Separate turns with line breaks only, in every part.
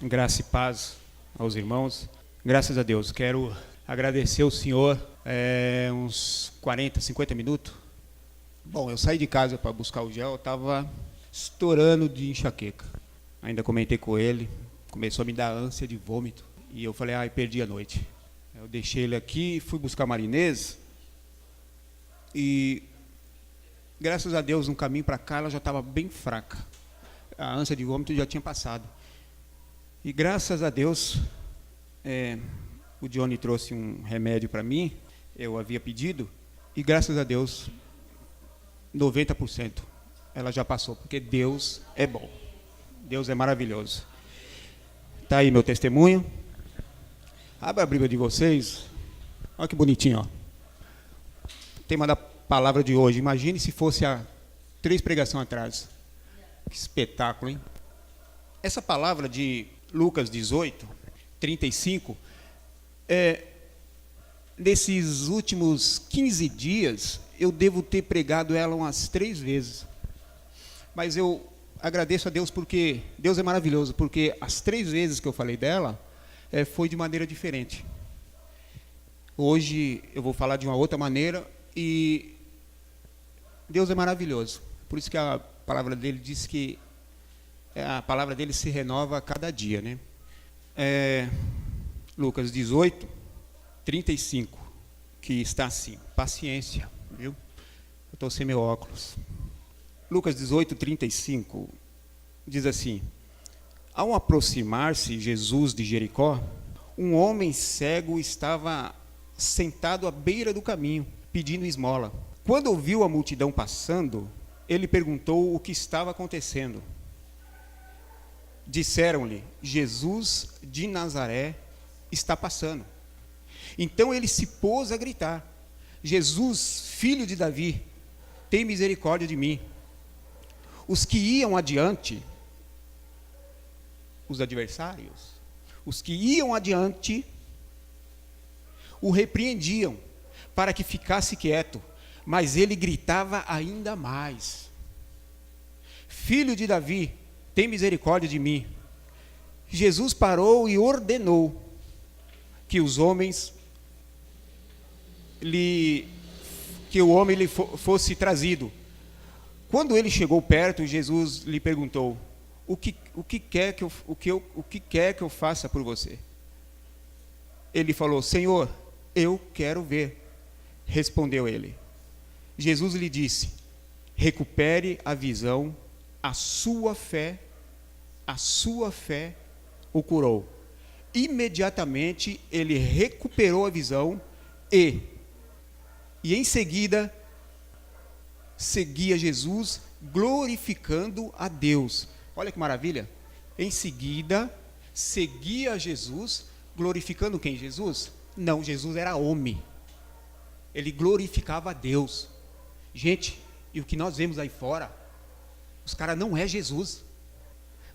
Graça e paz aos irmãos. Graças a Deus. Quero agradecer ao Senhor uns 40, 50 minutos. Bom, eu saí de casa para buscar o gel, eu estava estourando de enxaqueca. Ainda comentei com ele, começou a me dar ânsia de vômito. E eu falei, perdi a noite. Eu deixei ele aqui, fui buscar marinês. E graças a Deus, no caminho para cá, ela já estava bem fraca. A ânsia de vômito já tinha passado. E graças a Deus, o Johnny trouxe um remédio para mim, eu havia pedido, e graças a Deus, 90% ela já passou, porque Deus é bom, Deus é maravilhoso. Está aí meu testemunho. Abra a Bíblia de vocês, olha que bonitinho, ó. O tema da palavra de hoje, imagine se fosse há 3 pregações atrás. Que espetáculo, hein? Essa palavra de Lucas 18, 35, nesses últimos 15 dias, eu devo ter pregado ela umas 3 vezes. Mas eu agradeço a Deus porque Deus é maravilhoso, porque as 3 vezes que eu falei dela, foi de maneira diferente. Hoje eu vou falar de uma outra maneira e Deus é maravilhoso. Por isso que a palavra dele diz que a palavra dele se renova a cada dia, né? Lucas 18, 35, que está assim, paciência, viu? Eu estou sem meu óculos. Lucas 18, 35, diz assim: ao aproximar-se Jesus de Jericó, um homem cego estava sentado à beira do caminho, pedindo esmola. Quando ouviu a multidão passando, ele perguntou o que estava acontecendo. Disseram-lhe, Jesus de Nazaré está passando. Então ele se pôs a gritar, Jesus, filho de Davi, tem misericórdia de mim. Os que iam adiante, os adversários, os que iam adiante, o repreendiam para que ficasse quieto, mas ele gritava ainda mais, filho de Davi, tem misericórdia de mim. Jesus parou e ordenou que o homem lhe fosse trazido. Quando ele chegou perto, Jesus lhe perguntou: o que quer que eu faça por você? Ele falou: Senhor, eu quero ver. Respondeu ele. Jesus lhe disse: recupere a visão, a sua fé o curou. Imediatamente ele recuperou a visão e em seguida seguia Jesus, glorificando a Deus. Olha que maravilha! Em seguida seguia Jesus, glorificando quem? Jesus? Não, Jesus era homem. Ele glorificava a Deus. Gente, e o que nós vemos aí fora, os caras não é Jesus,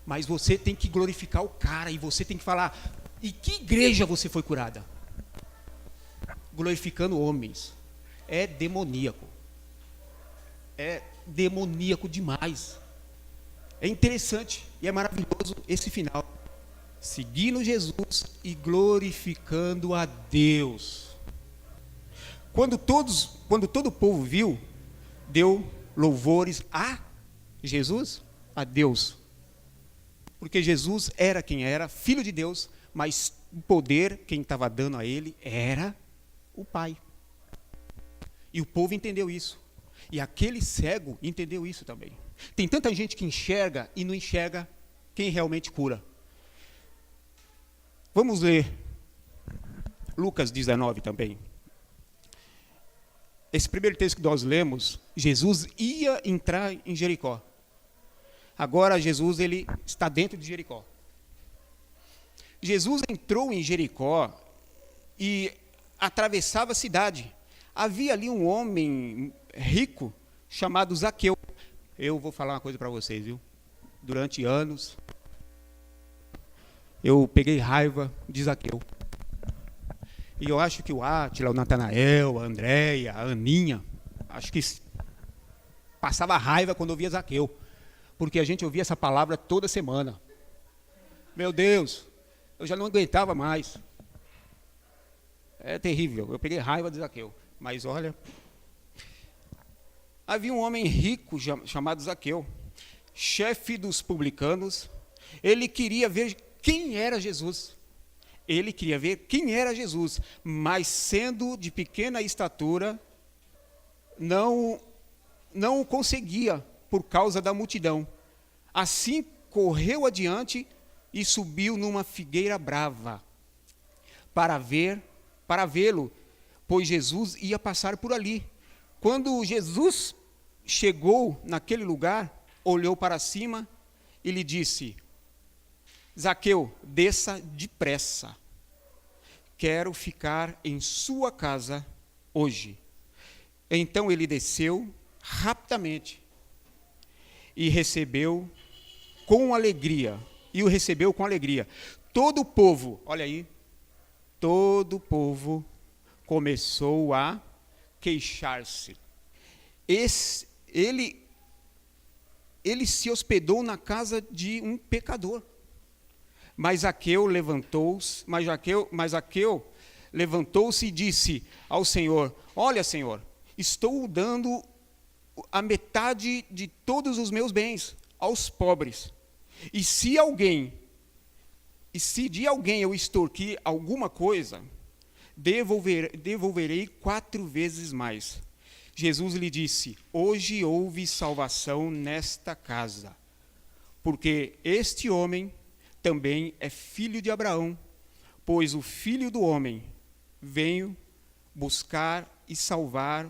mas você tem que glorificar o cara, e você tem que falar, e que igreja você foi curada? Glorificando homens. É demoníaco demais. É interessante e é maravilhoso esse final, seguindo Jesus e glorificando a Deus. Quando todo o povo viu, deu louvores a Jesus, a Deus, porque Jesus era quem era, filho de Deus, mas o poder, quem estava dando a ele, era o Pai. E o povo entendeu isso, e aquele cego entendeu isso também. Tem tanta gente que enxerga e não enxerga quem realmente cura. Vamos ler Lucas 19 também. Esse primeiro texto que nós lemos, Jesus ia entrar em Jericó. Agora Jesus ele está dentro de Jericó. Jesus entrou em Jericó e atravessava a cidade. Havia ali um homem rico chamado Zaqueu. Eu vou falar uma coisa para vocês, viu? Durante anos, eu peguei raiva de Zaqueu. E eu acho que o Átila, o Natanael, a Andréia, a Aninha, acho que passava raiva quando ouvia Zaqueu, porque a gente ouvia essa palavra toda semana. Meu Deus, eu já não aguentava mais. É terrível, eu peguei raiva de Zaqueu. Mas olha, havia um homem rico chamado Zaqueu, chefe dos publicanos. Ele queria ver quem era Jesus. Ele queria ver quem era Jesus, mas sendo de pequena estatura, não o conseguia por causa da multidão. Assim correu adiante e subiu numa figueira brava para vê-lo, pois Jesus ia passar por ali. Quando Jesus chegou naquele lugar, olhou para cima e lhe disse: Zaqueu, desça depressa. Quero ficar em sua casa hoje. Então ele desceu rapidamente e recebeu com alegria. Todo o povo, olha aí, todo o povo começou a queixar-se. Ele se hospedou na casa de um pecador. Mas Zaqueu levantou-se e disse ao Senhor: Olha, Senhor, estou dando a metade de todos os meus bens aos pobres. E se de alguém eu extorquir alguma coisa, devolverei 4 vezes mais. Jesus lhe disse: Hoje houve salvação nesta casa, porque este homem também é filho de Abraão, pois o Filho do Homem veio buscar e salvar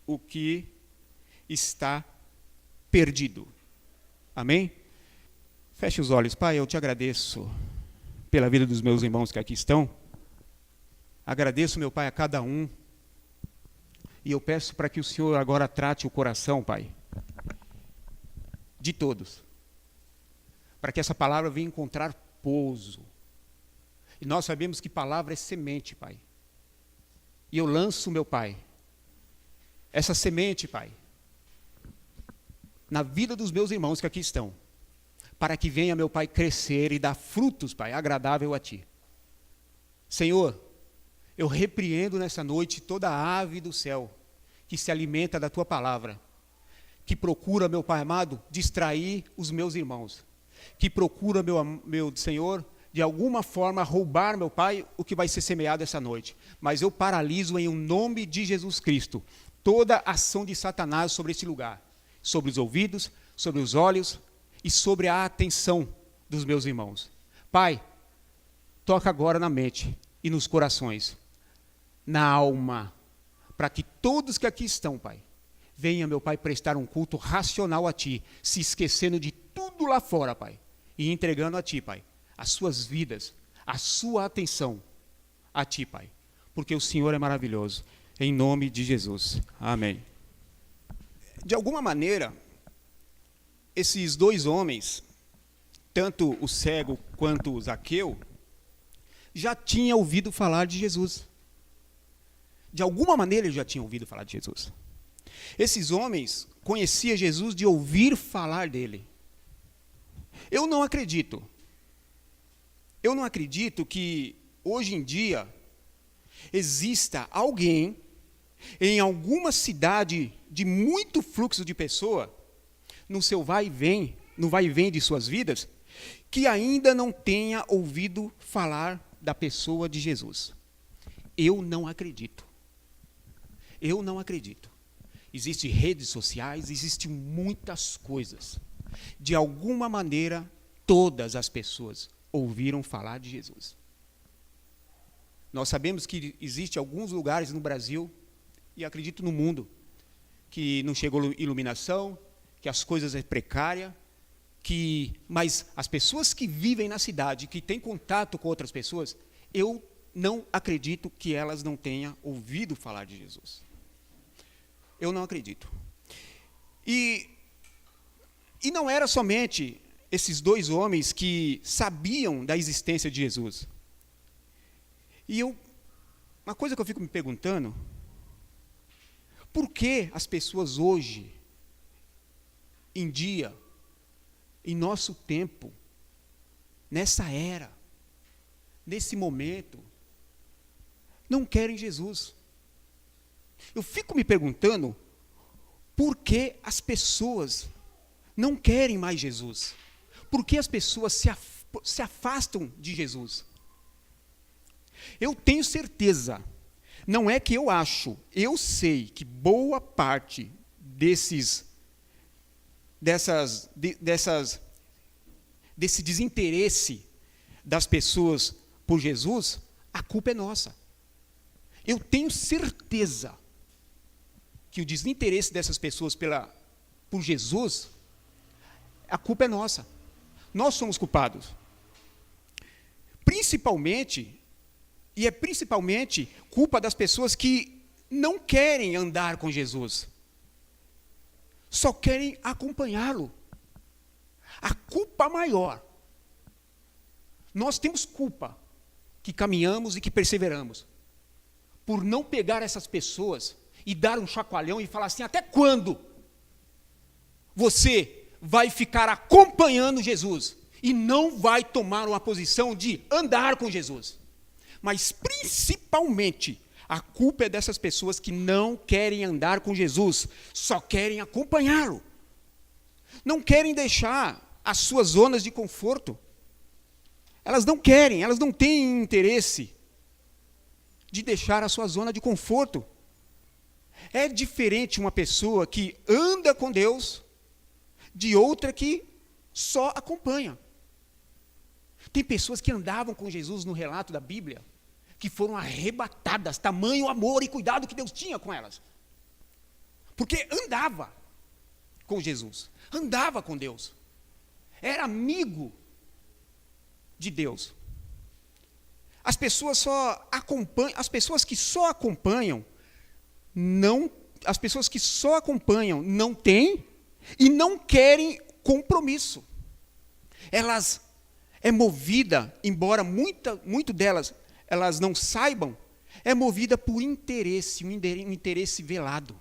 o que está perdido. Amém? Feche os olhos. Pai, eu te agradeço pela vida dos meus irmãos que aqui estão. Agradeço, meu Pai, a cada um. E eu peço para que o Senhor agora trate o coração, Pai, de todos, para que essa palavra venha encontrar pouso. E nós sabemos que palavra é semente, Pai. E eu lanço, meu Pai, essa semente, Pai, na vida dos meus irmãos que aqui estão, para que venha, meu Pai, crescer e dar frutos, Pai, agradável a Ti. Senhor, eu repreendo nessa noite toda a ave do céu que se alimenta da Tua palavra, que procura, meu Pai amado, distrair os meus irmãos, que procura, meu Senhor, de alguma forma roubar, meu Pai, o que vai ser semeado essa noite. Mas eu paraliso em nome de Jesus Cristo toda ação de Satanás sobre esse lugar, sobre os ouvidos, sobre os olhos e sobre a atenção dos meus irmãos. Pai, toca agora na mente e nos corações, na alma, para que todos que aqui estão, Pai, venha, meu Pai, prestar um culto racional a Ti, se esquecendo de tudo lá fora, Pai, e entregando a Ti, Pai, as suas vidas, a sua atenção a Ti, Pai, porque o Senhor é maravilhoso. Em nome de Jesus. Amém. De alguma maneira, esses dois homens, tanto o cego quanto o Zaqueu, já tinham ouvido falar de Jesus. De alguma maneira eles já tinham ouvido falar de Jesus. Esses homens conheciam Jesus de ouvir falar dele. Eu não acredito que hoje em dia exista alguém em alguma cidade de muito fluxo de pessoa, no seu vai e vem de suas vidas, que ainda não tenha ouvido falar da pessoa de Jesus. Eu não acredito. Existem redes sociais, existem muitas coisas. De alguma maneira, todas as pessoas ouviram falar de Jesus. Nós sabemos que existem alguns lugares no Brasil, e acredito no mundo, que não chegou iluminação, que as coisas é precária, mas as pessoas que vivem na cidade, que têm contato com outras pessoas, eu não acredito que elas não tenham ouvido falar de Jesus. Eu não acredito. E não era somente esses dois homens que sabiam da existência de Jesus. Uma coisa que eu fico me perguntando, por que as pessoas hoje, em dia, em nosso tempo, nessa era, nesse momento, não querem Jesus. Eu fico me perguntando por que as pessoas não querem mais Jesus. Por que as pessoas se afastam de Jesus? Eu tenho certeza, não é que eu acho, eu sei que boa parte desse desinteresse das pessoas por Jesus, a culpa é nossa. Eu tenho certeza que o desinteresse dessas pessoas por Jesus, a culpa é nossa. Nós somos culpados. Principalmente culpa das pessoas que não querem andar com Jesus. Só querem acompanhá-lo. A culpa maior. Nós temos culpa que caminhamos e que perseveramos por não pegar essas pessoas e dar um chacoalhão e falar assim: até quando você vai ficar acompanhando Jesus e não vai tomar uma posição de andar com Jesus? Mas principalmente a culpa é dessas pessoas que não querem andar com Jesus, só querem acompanhá-lo. Não querem deixar as suas zonas de conforto. Elas não querem, elas não têm interesse de deixar a sua zona de conforto. É diferente uma pessoa que anda com Deus de outra que só acompanha. Tem pessoas que andavam com Jesus no relato da Bíblia, que foram arrebatadas, tamanho amor e cuidado que Deus tinha com elas. Porque andava com Jesus, andava com Deus, era amigo de Deus. As pessoas que só acompanham não têm e não querem compromisso. Elas é movida, embora muito delas elas não saibam, é movida por interesse, um interesse velado.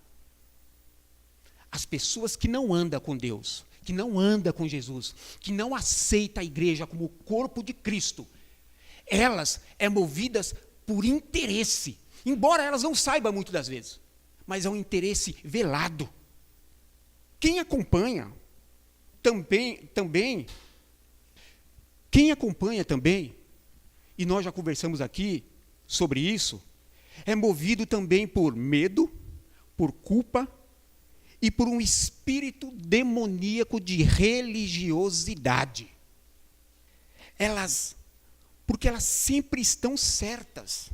As pessoas que não andam com Deus, que não andam com Jesus, que não aceitam a igreja como o corpo de Cristo, elas é movidas por interesse, embora elas não saibam muitas das vezes, mas é um interesse velado. Quem acompanha também, e nós já conversamos aqui sobre isso, é movido também por medo, por culpa e por um espírito demoníaco de religiosidade. Porque elas sempre estão certas.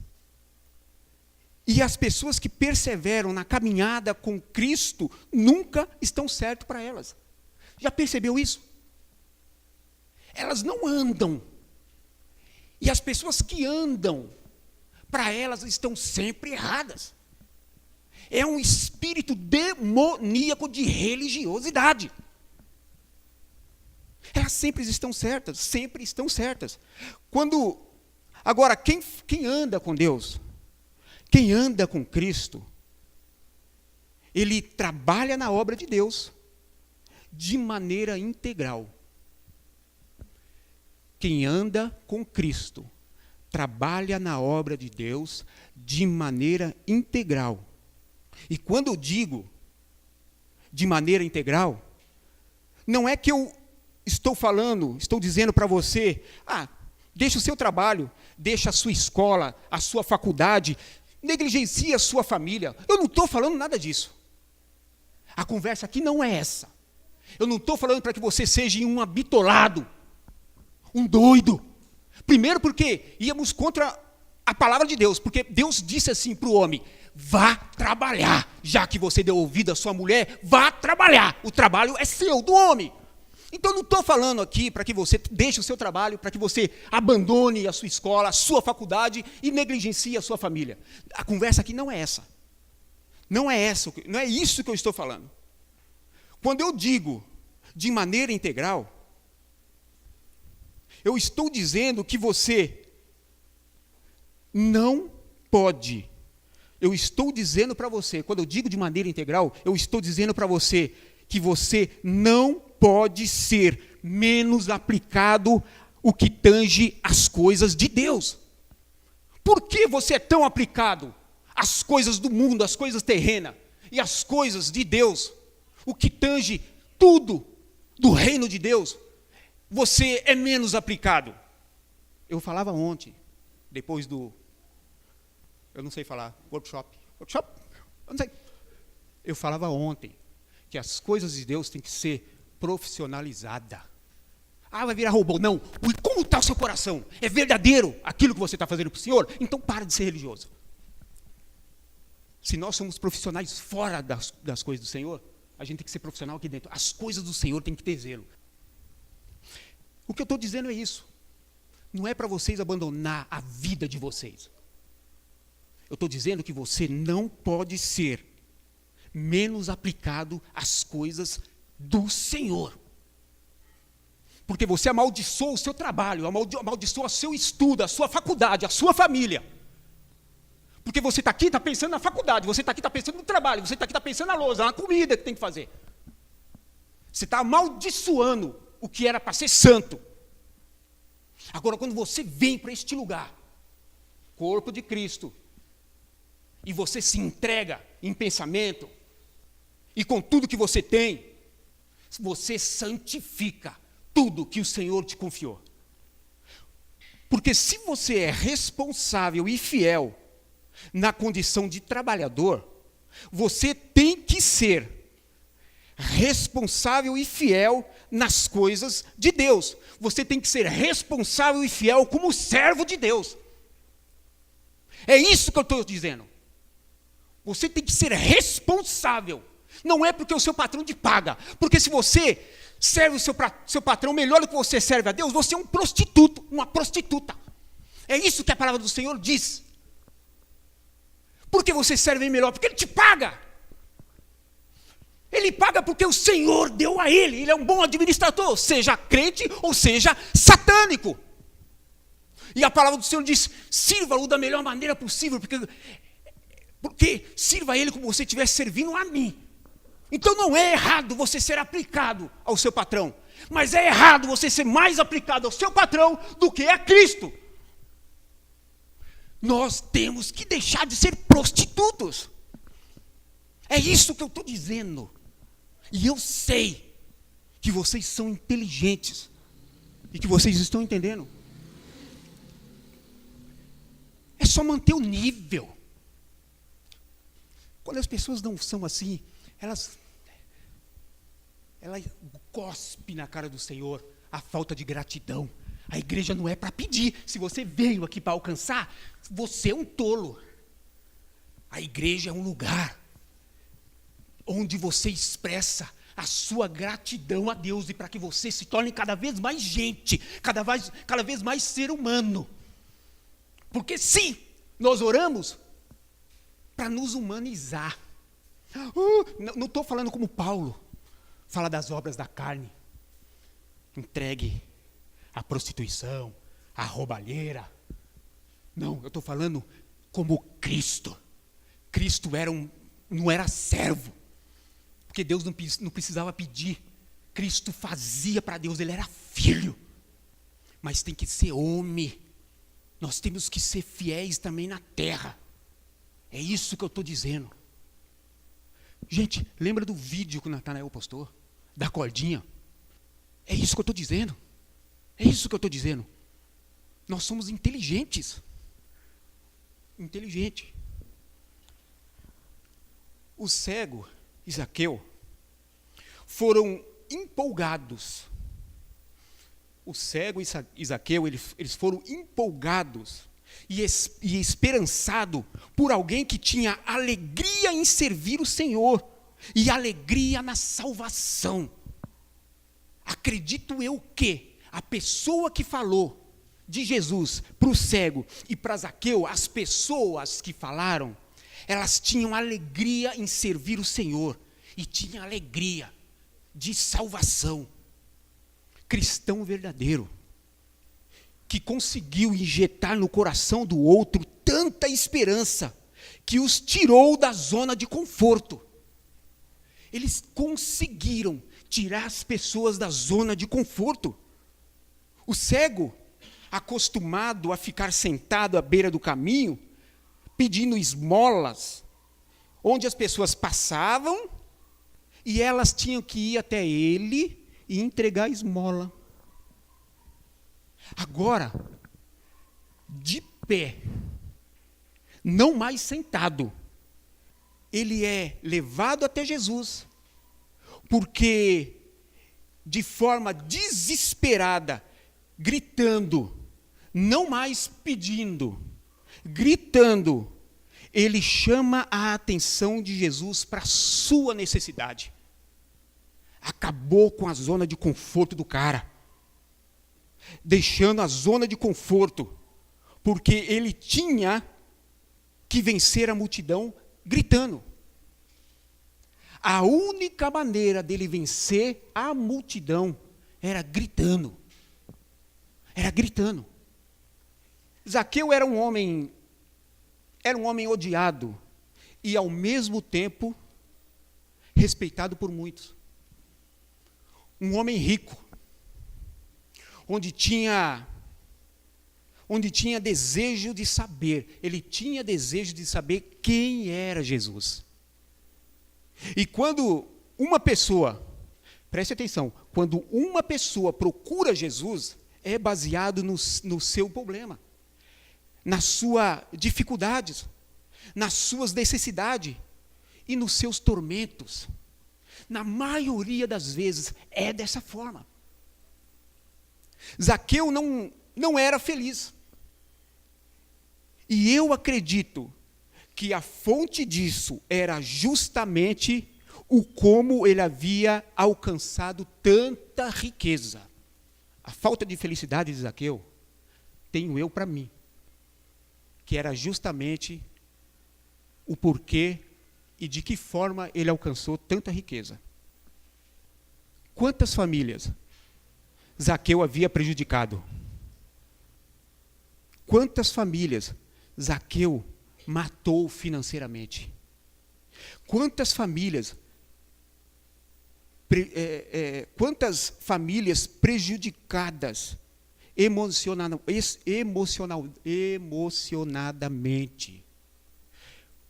E as pessoas que perseveram na caminhada com Cristo nunca estão certas para elas. Já percebeu isso? Elas não andam. E as pessoas que andam, para elas estão sempre erradas. É um espírito demoníaco de religiosidade. Elas sempre estão certas. Agora, quem anda com Deus, quem anda com Cristo, ele trabalha na obra de Deus de maneira integral. Quem anda com Cristo trabalha na obra de Deus de maneira integral. E quando eu digo de maneira integral, não é que eu estou dizendo para você, deixa o seu trabalho, deixa a sua escola, a sua faculdade, negligencie a sua família. Eu não estou falando nada disso. A conversa aqui não é essa. Eu não estou falando para que você seja um bitolado, um doido. Primeiro porque íamos contra a palavra de Deus, porque Deus disse assim para o homem: vá trabalhar, já que você deu ouvido à sua mulher, vá trabalhar, o trabalho é seu, do homem. Então não estou falando aqui para que você deixe o seu trabalho, para que você abandone a sua escola, a sua faculdade e negligencie a sua família. A conversa aqui não é essa. Não é isso que eu estou falando. Quando eu digo de maneira integral, eu estou dizendo que você não pode. Eu estou dizendo para você, quando eu digo de maneira integral, eu estou dizendo para você que você não pode ser menos aplicado o que tange as coisas de Deus. Por que você é tão aplicado às coisas do mundo, às coisas terrenas, e às coisas de Deus, o que tange tudo do reino de Deus, você é menos aplicado? Eu falava ontem, depois do, eu não sei falar, workshop, eu não sei. Eu falava ontem que as coisas de Deus têm que ser profissionalizadas. Ah, vai virar robô. Não. E como está o seu coração? É verdadeiro aquilo que você está fazendo para o Senhor? Então para de ser religioso. Se nós somos profissionais fora das coisas do Senhor, a gente tem que ser profissional aqui dentro. As coisas do Senhor têm que ter zelo. O que eu estou dizendo é isso. Não é para vocês abandonar a vida de vocês. Eu estou dizendo que você não pode ser menos aplicado às coisas do Senhor. Porque você amaldiçoa o seu trabalho, amaldiçoa o seu estudo, a sua faculdade, a sua família. Porque você está aqui, está pensando na faculdade, você está aqui, está pensando no trabalho, você está aqui, está pensando na louça, na comida que tem que fazer. Você está amaldiçoando o que era para ser santo. Agora, quando você vem para este lugar, corpo de Cristo, e você se entrega em pensamento, e com tudo que você tem, você santifica tudo que o Senhor te confiou. Porque se você é responsável e fiel na condição de trabalhador, você tem que ser responsável e fiel nas coisas de Deus. Você tem que ser responsável e fiel como servo de Deus. É isso que eu estou dizendo. Você tem que ser responsável. Não é porque o seu patrão te paga. Porque se você serve o seu patrão melhor do que você serve a Deus, você é um prostituto, uma prostituta. É isso que a palavra do Senhor diz. Por que você serve melhor? Porque Ele te paga. Ele paga porque o Senhor deu a Ele. Ele é um bom administrador, seja crente ou seja satânico. E a palavra do Senhor diz, sirva-o da melhor maneira possível, porque sirva a Ele como você estivesse servindo a mim. Então não é errado você ser aplicado ao seu patrão, mas é errado você ser mais aplicado ao seu patrão do que a Cristo. Nós temos que deixar de ser prostitutos. É isso que eu estou dizendo. E eu sei que vocês são inteligentes e que vocês estão entendendo. É só manter o nível. Quando as pessoas não são assim, elas cospem na cara do Senhor a falta de gratidão. A igreja não é para pedir. Se você veio aqui para alcançar, você é um tolo. A igreja é um lugar onde você expressa a sua gratidão a Deus e para que você se torne cada vez mais gente, cada vez mais ser humano. Porque sim, nós oramos para nos humanizar. Não estou falando como Paulo fala das obras da carne. Entregue a prostituição, a roubalheira. Não, eu estou falando como Cristo. Cristo não era servo, porque Deus não precisava pedir. Cristo fazia para Deus, Ele era filho. Mas tem que ser homem. Nós temos que ser fiéis também na terra. É isso que eu estou dizendo. Gente, lembra do vídeo que o Natanael postou? Da cordinha? É isso que eu estou dizendo. É isso que eu estou dizendo. Nós somos inteligentes. Inteligente. O cego e Zaqueu foram empolgados. O cego e Zaqueu, eles foram empolgados e esperançados por alguém que tinha alegria em servir o Senhor e alegria na salvação. Acredito eu que a pessoa que falou de Jesus para o cego e para Zaqueu, as pessoas que falaram, elas tinham alegria em servir o Senhor e tinham alegria de salvação. Cristão verdadeiro, que conseguiu injetar no coração do outro tanta esperança, que os tirou da zona de conforto. Eles conseguiram tirar as pessoas da zona de conforto. O cego acostumado a ficar sentado à beira do caminho, pedindo esmolas, onde as pessoas passavam e elas tinham que ir até ele e entregar a esmola. Agora, de pé, não mais sentado, ele é levado até Jesus, porque de forma desesperada, gritando, não mais pedindo, gritando, ele chama a atenção de Jesus para a sua necessidade. Acabou com a zona de conforto do cara, deixando a zona de conforto, porque ele tinha que vencer a multidão gritando. A única maneira dele vencer a multidão era gritando. Era gritando. Zaqueu era um homem odiado e ao mesmo tempo respeitado por muitos. Um homem rico, onde tinha desejo de saber, ele tinha desejo de saber quem era Jesus. E quando uma pessoa, preste atenção, quando uma pessoa procura Jesus, é baseado no seu problema, nas suas dificuldades, nas suas necessidades e nos seus tormentos. Na maioria das vezes é dessa forma. Zaqueu não era feliz. E eu acredito que a fonte disso era justamente o como ele havia alcançado tanta riqueza. A falta de felicidade de Zaqueu, tenho eu para mim, que era justamente o porquê e de que forma ele alcançou tanta riqueza. Quantas famílias Zaqueu havia prejudicado? Quantas famílias Zaqueu matou financeiramente? Quantas famílias prejudicadas emocionadamente?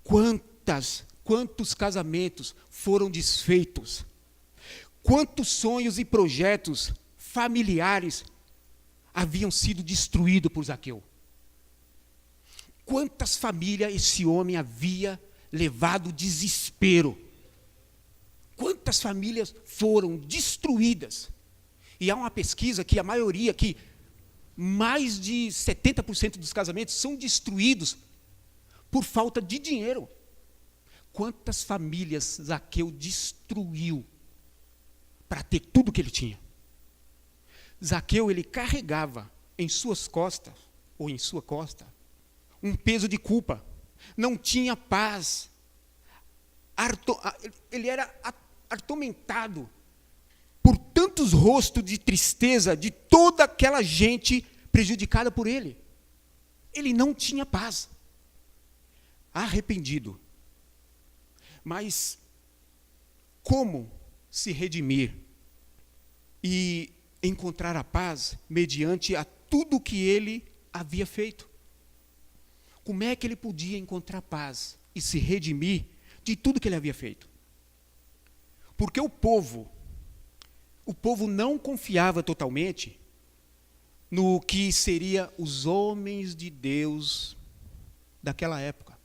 Quantos casamentos foram desfeitos? Quantos sonhos e projetos familiares haviam sido destruídos por Zaqueu? Quantas famílias esse homem havia levado desespero? Quantas famílias foram destruídas? E há uma pesquisa que a maioria, que mais de 70% dos casamentos são destruídos por falta de dinheiro. Quantas famílias Zaqueu destruiu para ter tudo que ele tinha? Zaqueu, ele carregava em suas costas, ou em sua costa, um peso de culpa. Não tinha paz. Ele era atormentado por tantos rostos de tristeza de toda aquela gente prejudicada por ele. Ele não tinha paz. Arrependido. Mas como se redimir e encontrar a paz mediante a tudo que ele havia feito? Como é que ele podia encontrar paz e se redimir de tudo que ele havia feito? Porque o povo não confiava totalmente no que seria os homens de Deus daquela época,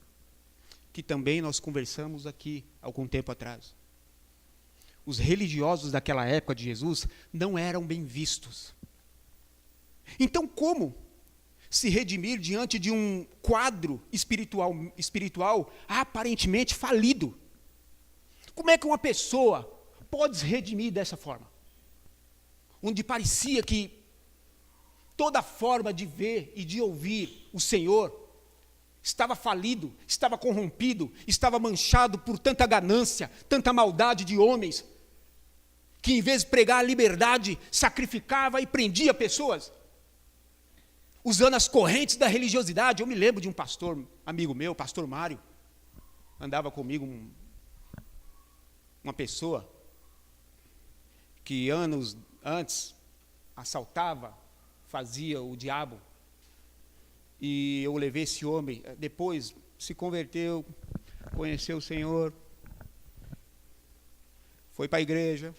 que também nós conversamos aqui algum tempo atrás. Os religiosos daquela época de Jesus não eram bem vistos. Então, como se redimir diante de um quadro espiritual aparentemente falido? Como é que uma pessoa pode se redimir dessa forma? Onde parecia que toda forma de ver e de ouvir o Senhor estava falido, estava corrompido, estava manchado por tanta ganância, tanta maldade de homens, que em vez de pregar a liberdade, sacrificava e prendia pessoas, usando as correntes da religiosidade. Eu me lembro de um pastor, amigo meu, pastor Mário, andava comigo uma pessoa que anos antes assaltava fazia o diabo. E eu levei esse homem, depois se converteu, conheceu o Senhor, foi para a igreja.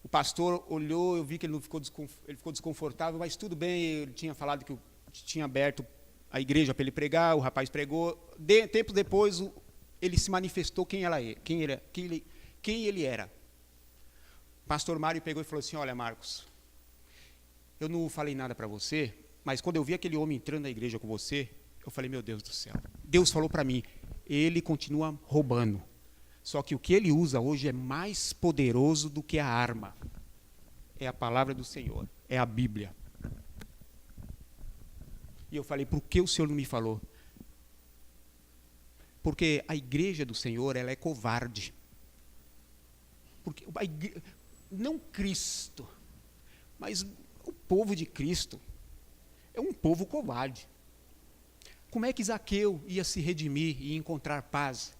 O pastor olhou, eu vi que ele ficou desconfortável, mas tudo bem, ele tinha falado que tinha aberto a igreja para ele pregar, o rapaz pregou. Tempos depois, ele se manifestou quem ele era. O pastor Mário pegou e falou assim: olha, Marcos, eu não falei nada para você, mas quando eu vi aquele homem entrando na igreja com você, eu falei, meu Deus do céu, Deus falou para mim, ele continua roubando, só que o que ele usa hoje é mais poderoso do que a arma, é a palavra do Senhor, é a Bíblia. E eu falei, por que o Senhor não me falou? Porque a igreja do Senhor, ela é covarde. Porque não Cristo, mas o povo de Cristo é um povo covarde. Como é que Zaqueu ia se redimir e encontrar paz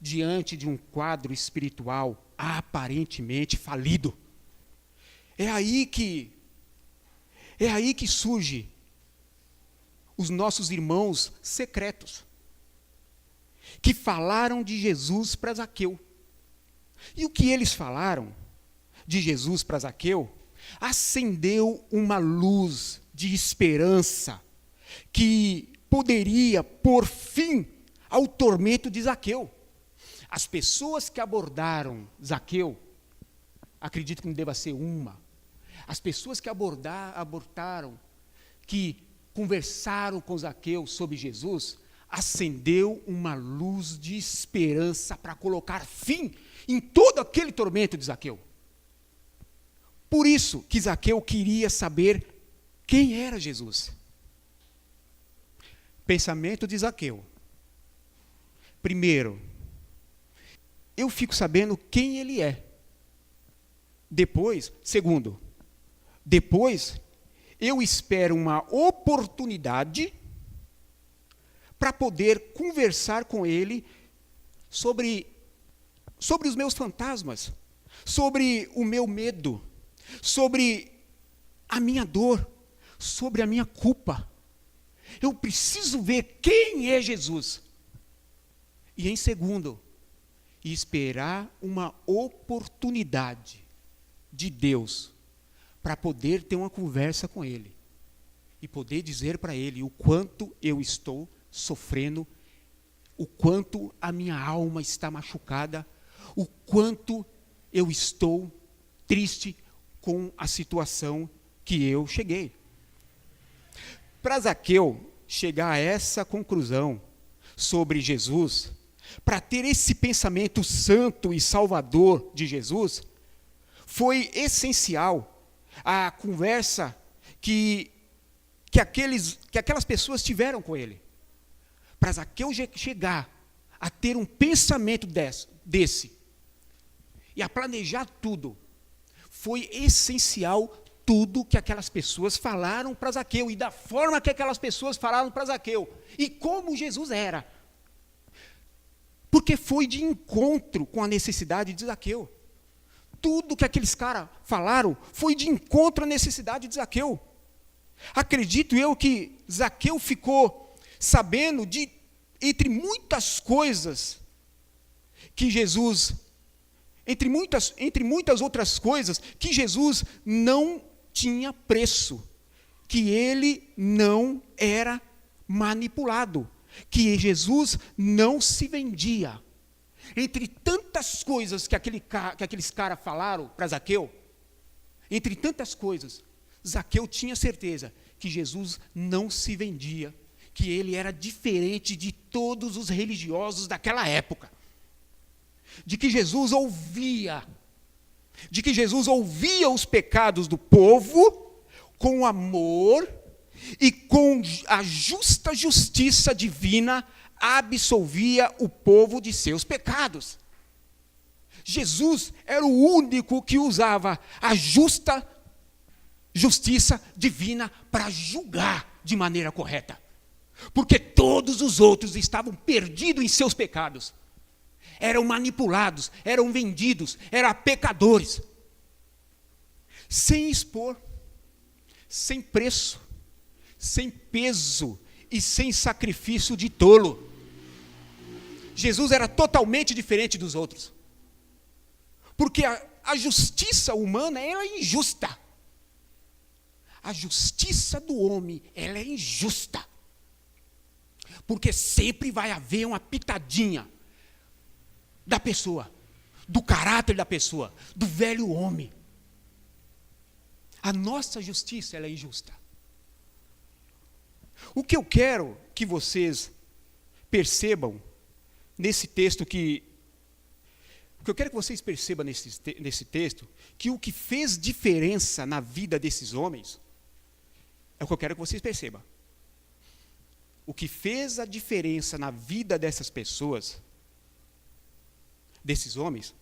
diante de um quadro espiritual aparentemente falido? É aí que surge os nossos irmãos secretos, que falaram de Jesus para Zaqueu. E o que eles falaram de Jesus para Zaqueu acendeu uma luz de esperança que poderia pôr fim ao tormento de Zaqueu. As pessoas que abordaram Zaqueu, acredito que não deva ser uma, as pessoas que abordaram, que conversaram com Zaqueu sobre Jesus, acendeu uma luz de esperança para colocar fim em todo aquele tormento de Zaqueu. Por isso que Zaqueu queria saber quem era Jesus. Pensamento de Zaqueu. Primeiro, eu fico sabendo quem ele é. Segundo, eu espero uma oportunidade para poder conversar com ele sobre os meus fantasmas, sobre o meu medo, sobre a minha dor, sobre a minha culpa. Eu preciso ver quem é Jesus. E em segundo, esperar uma oportunidade de Deus para poder ter uma conversa com ele e poder dizer para ele o quanto eu estou sofrendo, o quanto a minha alma está machucada, o quanto eu estou triste com a situação que eu cheguei. Para Zaqueu chegar a essa conclusão sobre Jesus, para ter esse pensamento santo e salvador de Jesus, foi essencial a conversa que aquelas pessoas tiveram com ele. Para Zaqueu chegar a ter um pensamento desse e a planejar tudo, foi essencial tudo que aquelas pessoas falaram para Zaqueu e da forma que aquelas pessoas falaram para Zaqueu e como Jesus era. Porque foi de encontro com a necessidade de Zaqueu. Tudo que aqueles caras falaram foi de encontro à necessidade de Zaqueu. Acredito eu que Zaqueu ficou sabendo entre muitas coisas que Jesus, entre muitas outras coisas, que Jesus não tinha preço, que ele não era manipulado, que Jesus não se vendia. Entre tantas coisas que aqueles caras falaram para Zaqueu, entre tantas coisas, Zaqueu tinha certeza que Jesus não se vendia, que ele era diferente de todos os religiosos daquela época, de que Jesus ouvia os pecados do povo com amor e com a justa justiça divina absolvia o povo de seus pecados. Jesus era o único que usava a justa justiça divina para julgar de maneira correta. Porque todos os outros estavam perdidos em seus pecados. Eram manipulados, eram vendidos, eram pecadores. Sem expor, sem preço, sem peso e sem sacrifício de tolo. Jesus era totalmente diferente dos outros. Porque a justiça humana, ela é injusta. A justiça do homem, ela é injusta. Porque sempre vai haver uma pitadinha da pessoa, do caráter da pessoa, do velho homem. A nossa justiça, ela é injusta. O que eu quero que vocês percebam nesse texto o que eu quero que vocês percebam nesse texto, que o que fez diferença na vida desses homens, é o que eu quero que vocês percebam. O que fez a diferença na vida dessas pessoas, desses homens,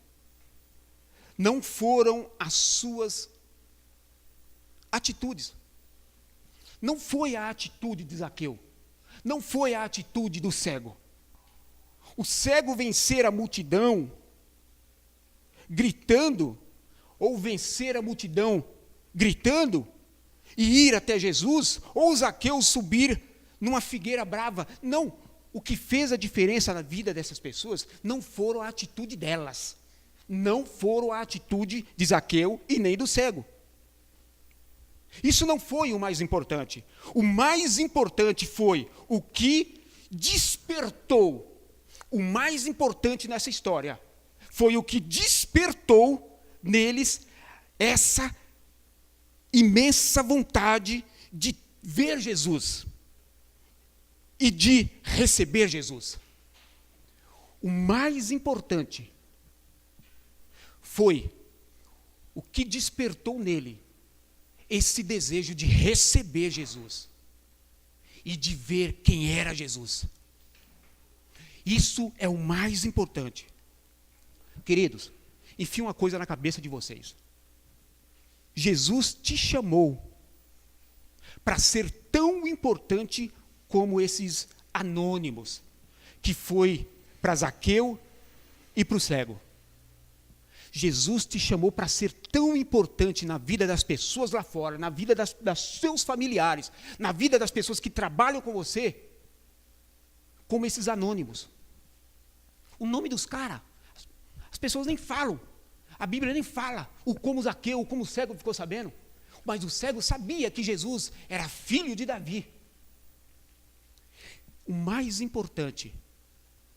não foram as suas atitudes. Não foi a atitude de Zaqueu. Não foi a atitude do cego. O cego vencer a multidão gritando, ou vencer a multidão gritando e ir até Jesus, ou Zaqueu subir numa figueira brava. Não, o que fez a diferença na vida dessas pessoas não foram a atitude delas. Não foram a atitude de Zaqueu e nem do cego. Isso não foi o mais importante. O mais importante foi o que despertou. O mais importante nessa história foi o que despertou neles essa imensa vontade de ver Jesus e de receber Jesus. O mais importante foi o que despertou nele esse desejo de receber Jesus e de ver quem era Jesus. Isso é o mais importante. Queridos, enfia uma coisa na cabeça de vocês. Jesus te chamou para ser tão importante como esses anônimos, que foi para Zaqueu e para o cego. Jesus te chamou para ser tão importante na vida das pessoas lá fora, na vida das seus familiares, na vida das pessoas que trabalham com você, como esses anônimos. O nome dos caras, as pessoas nem falam. A Bíblia nem fala o como Zaqueu, como o cego ficou sabendo. Mas o cego sabia que Jesus era filho de Davi. O mais importante,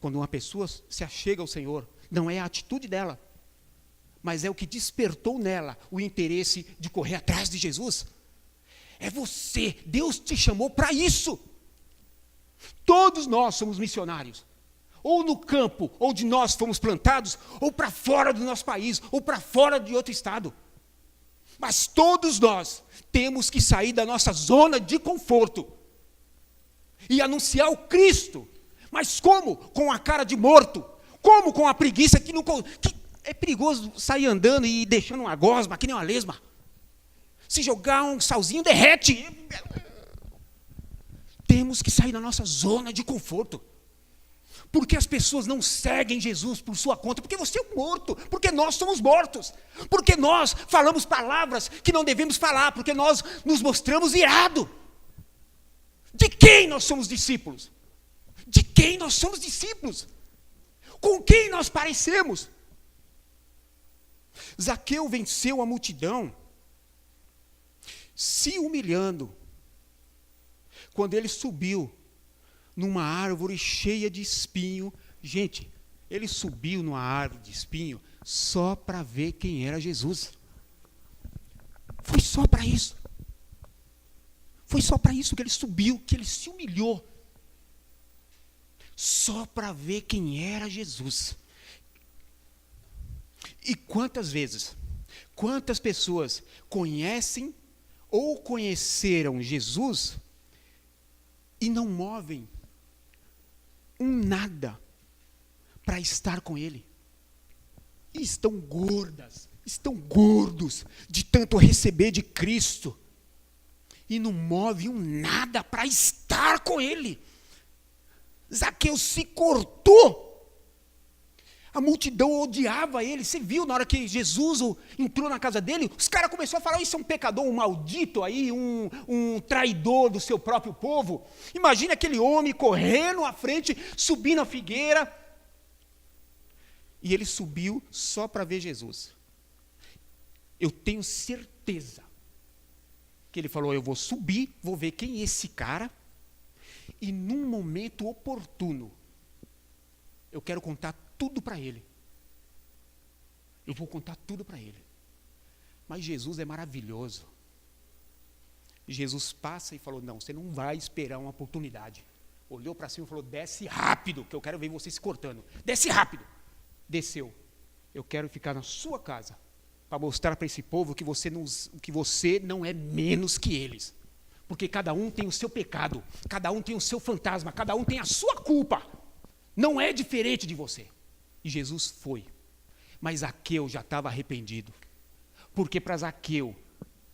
quando uma pessoa se achega ao Senhor, não é a atitude dela, mas é o que despertou nela o interesse de correr atrás de Jesus. É você, Deus te chamou para isso. Todos nós somos missionários. Ou no campo, onde nós fomos plantados, ou para fora do nosso país, ou para fora de outro estado. Mas todos nós temos que sair da nossa zona de conforto e anunciar o Cristo. Mas como? Com a cara de morto. Como? Com a preguiça que é perigoso sair andando e deixando uma gosma, que nem uma lesma. Se jogar um salzinho, derrete. Temos que sair da nossa zona de conforto. Porque as pessoas não seguem Jesus por sua conta, porque você é morto, porque nós somos mortos, porque nós falamos palavras que não devemos falar, porque nós nos mostramos irados. De quem nós somos discípulos? De quem nós somos discípulos? Com quem nós parecemos? Zaqueu venceu a multidão, se humilhando, quando ele subiu numa árvore cheia de espinho. Gente, ele subiu numa árvore de espinho só para ver quem era Jesus. Foi só para isso. Foi só para isso que ele subiu, que ele se humilhou. Só para ver quem era Jesus. E quantas vezes, quantas pessoas conhecem ou conheceram Jesus e não movem um nada para estar com Ele. E estão gordas, estão gordos de tanto receber de Cristo. E não movem um nada para estar com Ele. Zaqueu se cortou. A multidão odiava ele. Você viu na hora que Jesus entrou na casa dele, os caras começaram a falar, isso é um pecador, um maldito aí, um traidor do seu próprio povo. Imagina aquele homem correndo à frente, subindo a figueira. E ele subiu só para ver Jesus. Eu tenho certeza que ele falou, eu vou subir, vou ver quem é esse cara, e num momento oportuno, eu quero contar tudo para ele. Eu vou contar tudo para ele. Mas Jesus é maravilhoso. Jesus passa e falou, não, você não vai esperar uma oportunidade. Olhou para cima e falou, desce rápido, que eu quero ver você se cortando. Desce rápido. Desceu. Eu quero ficar na sua casa para mostrar para esse povo que você não é menos que eles. Porque cada um tem o seu pecado, cada um tem o seu fantasma, cada um tem a sua culpa. Não é diferente de você. E Jesus foi. Mas Zaqueu já estava arrependido. Porque para Zaqueu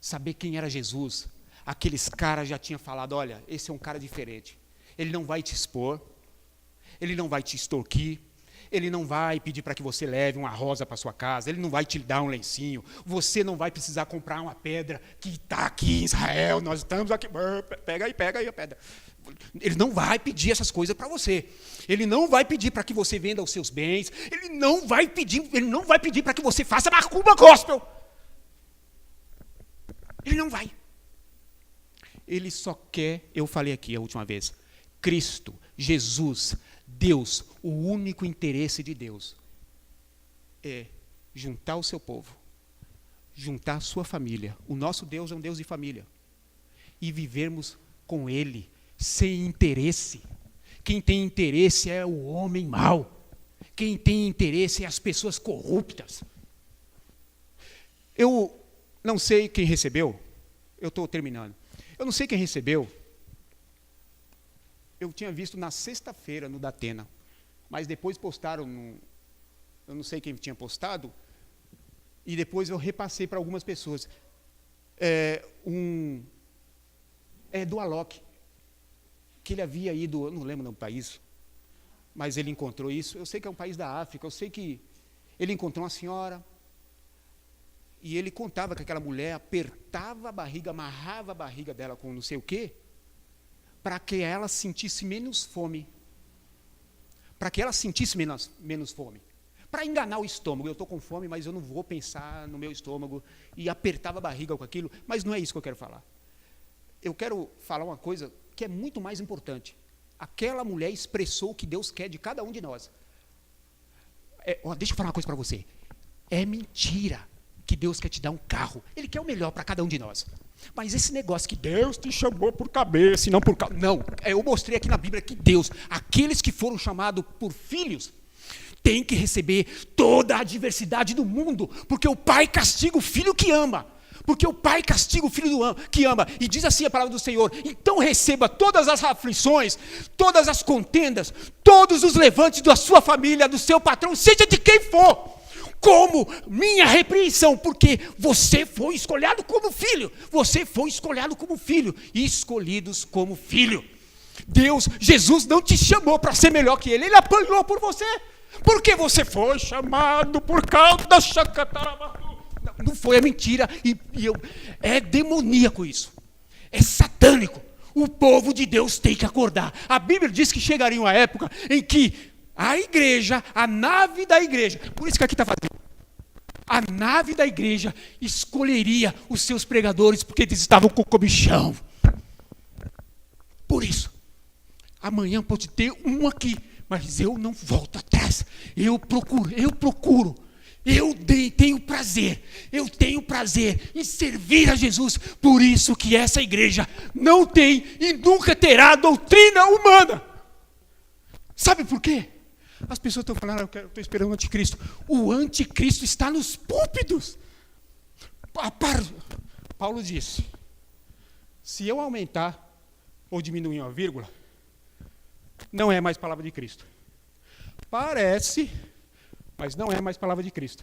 saber quem era Jesus, aqueles caras já tinham falado, olha, esse é um cara diferente. Ele não vai te expor, ele não vai te extorquir, ele não vai pedir para que você leve uma rosa para sua casa, ele não vai te dar um lencinho, você não vai precisar comprar uma pedra que está aqui em Israel, nós estamos aqui, pega aí a pedra. Ele não vai pedir essas coisas para você. Ele não vai pedir para que você venda os seus bens. Ele não vai pedir para que você faça macumba gospel. Ele não vai. Ele só quer, eu falei aqui a última vez, Cristo, Jesus, Deus, o único interesse de Deus é juntar o seu povo, juntar a sua família. O nosso Deus é um Deus de família. E vivermos com Ele, sem interesse. Quem tem interesse é o homem mau. Quem tem interesse é as pessoas corruptas. Eu não sei quem recebeu. Eu estou terminando. Eu não sei quem recebeu. Eu tinha visto na sexta-feira no Datena. Mas depois postaram, eu não sei quem tinha postado. E depois eu repassei para algumas pessoas. É do Alok. Que ele havia ido, eu não lembro do país, mas ele encontrou isso. Eu sei que é um país da África, eu sei que ele encontrou uma senhora, e ele contava que aquela mulher apertava a barriga, amarrava a barriga dela com não sei o quê, para que ela sentisse menos fome. Para que ela sentisse menos fome. Para enganar o estômago. Eu estou com fome, mas eu não vou pensar no meu estômago. E apertava a barriga com aquilo, mas não é isso que eu quero falar. Eu quero falar uma coisa que é muito mais importante. Aquela mulher expressou o que Deus quer de cada um de nós. Deixa eu falar uma coisa para você. É mentira que Deus quer te dar um carro. Ele quer o melhor para cada um de nós. Mas esse negócio que Deus te chamou por cabeça e não por causa. Não, eu mostrei aqui na Bíblia que Deus, aqueles que foram chamados por filhos, têm que receber toda a diversidade do mundo, porque o pai castiga o filho que ama. Porque o pai castiga o filho que ama. E diz assim a palavra do Senhor, então receba todas as aflições, todas as contendas, todos os levantes da sua família, do seu patrão, seja de quem for, como minha repreensão, porque você foi escolhido como filho. Você foi escolhido como filho, escolhidos como filho. Jesus não te chamou para ser melhor que ele apanhou por você, porque você foi chamado por causa da chacatarabatu. Não foi, é mentira, é demoníaco isso, é satânico. O povo de Deus tem que acordar. A Bíblia diz que chegaria uma época em que a igreja, a nave da igreja, por isso que aqui está vazio, a nave da igreja escolheria os seus pregadores, porque eles estavam com comichão. Por isso, amanhã pode ter um aqui, mas eu não volto atrás, eu procuro. Eu tenho prazer em servir a Jesus. Por isso que essa igreja não tem e nunca terá doutrina humana. Sabe por quê? As pessoas estão falando, eu estou esperando o anticristo. O anticristo está nos púlpitos. Paulo disse, se eu aumentar ou diminuir uma vírgula, não é mais palavra de Cristo. Parece, mas não é mais palavra de Cristo.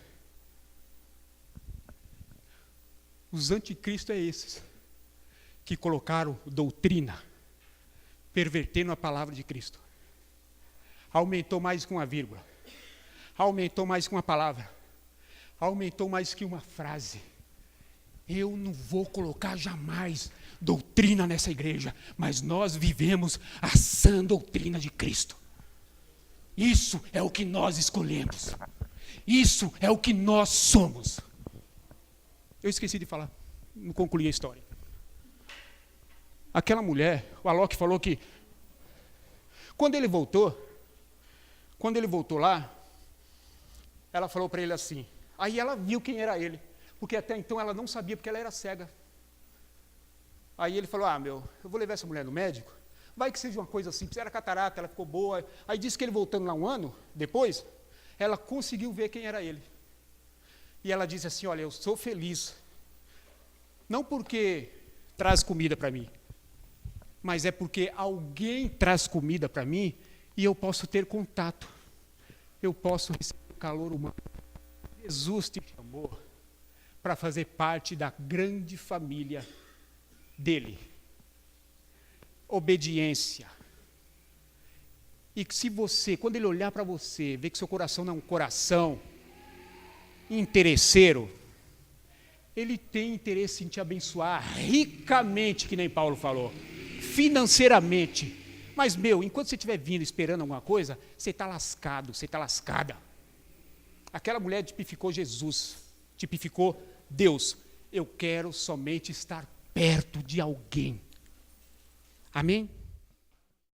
Os anticristos é esses que colocaram doutrina, pervertendo a palavra de Cristo. Aumentou mais com uma vírgula. aumentou mais que uma palavra, aumentou mais que uma frase. Eu não vou colocar jamais doutrina nessa igreja, mas nós vivemos a sã doutrina de Cristo. Isso é o que nós escolhemos. Isso é o que nós somos. Eu esqueci de falar, não concluí a história. Aquela mulher, o Alok falou que quando ele voltou lá, ela falou para ele assim, aí ela viu quem era ele, porque até então ela não sabia, porque ela era cega. Aí ele falou, eu vou levar essa mulher no médico, vai que seja uma coisa simples, era catarata, ela ficou boa. Aí disse que ele voltando lá um ano depois, ela conseguiu ver quem era ele. E ela disse assim, olha, eu sou feliz, não porque traz comida para mim, mas é porque alguém traz comida para mim e eu posso ter contato, eu posso receber o calor humano. Jesus te chamou para fazer parte da grande família dele. Obediência. E que se você, quando ele olhar para você, ver que seu coração não é um coração interesseiro, ele tem interesse em te abençoar ricamente, que nem Paulo falou, financeiramente. Mas, enquanto você estiver vindo esperando alguma coisa, você está lascado, você está lascada. Aquela mulher tipificou Jesus, tipificou Deus. Eu quero somente estar perto de alguém. Amém?